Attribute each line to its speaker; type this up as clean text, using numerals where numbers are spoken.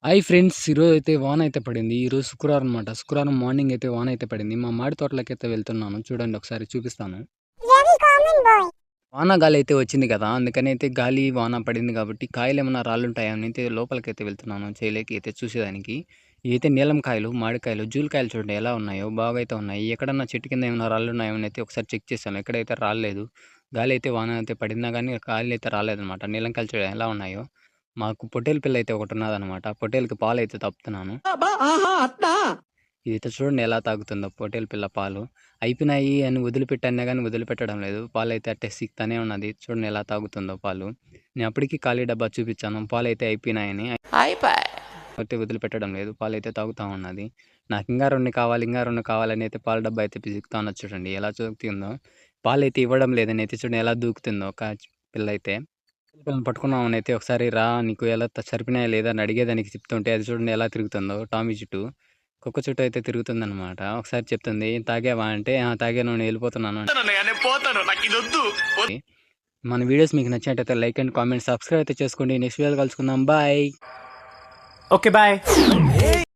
Speaker 1: Hi friends, ఈరోజైతే వాన అయితే పడింది. ఈరోజు శుక్రవారం అనమాట. శుక్రవారం మార్నింగ్ అయితే వాన అయితే పడింది. మా మామిడి తోటలోకైతే వెళ్తున్నాను. చూడండి, ఒకసారి చూపిస్తాను. వాన గాలి అయితే వచ్చింది కదా! అందుకని అయితే గాలి, వాన పడింది కాబట్టి కాయలేమన్నా రాళ్ళుంటాయా అని అయితే లోపలికైతే వెళ్తున్నాను చేలోకి అయితే చూసేదానికి. ఇవైతే నీలం కాయలు, మామిడికాయలు, జూలికాయలు చూడండి ఎలా ఉన్నాయో, బాగా అయితే ఉన్నాయి. ఎక్కడన్నా చెట్టు కింద ఏమైనా రాళ్ళున్నాయో అని అయితే ఒకసారి చెక్ చేశాను. ఎక్కడైతే రాలేదు. గాలి అయితే, వాన అయితే పడినా గానీ కాయలైతే రాలేదనమాట. నీలం కాయలు చూడండి ఎలా ఉన్నాయో. మాకు పొట్టేలు పిల్ల అయితే ఒకటున్నదనమాట. పొట్టేలుకి పాలైతే తాపుతున్నాను. ఇదైతే చూడండి ఎలా తాగుతుందో పొట్టేలు పిల్ల పాలు. అయిపోయినాయి అని వదిలిపెట్టన్నా గానీ వదిలిపెట్టడం లేదు. పాలైతే అట్టే సిక్తానే ఉన్నది. చూడండి ఎలా తాగుతుందో పాలు. నేను అప్పటికి ఖాళీ డబ్బా చూపిచ్చాను. పాలైతే అయిపోయినాయని. అయితే వదిలిపెట్టడం లేదు. పాలైతే తాగుతా ఉన్నది. నాకింకా 2 కావాలి, ఇంకా 2 కావాలని అయితే పాల డబ్బా అయితే పిసుకుతా ఉన్నది చూడండి ఎలా చూస్తుందో. పాలైతే ఇవ్వడం లేదని అయితే చూడండి ఎలా దూకుతుందో పిల్లయితే. పిల్లని పట్టుకున్నామని అయితే ఒకసారి రా నీకు ఎలా సరిపోయినాయా లేదా అని అడిగేదానికి చెప్తుంటే అది చూడండి ఎలా తిరుగుతుందో టామీ చుట్టూ. కుక్క చుట్టూ అయితే తిరుగుతుందనమాట. ఒకసారి చెప్తుంది తాగావా అంటే, "ఆ! తాగాను నేను వెళ్ళిపోతున్నాను" మన వీడియోస్ మీకు నచ్చినట్టయితే లైక్ అండ్ కామెంట్, సబ్స్క్రైబ్ అయితే చేసుకోండి. నెక్స్ట్ వీడియోలో కలుసుకుందాం. బాయ్.
Speaker 2: Okay bye.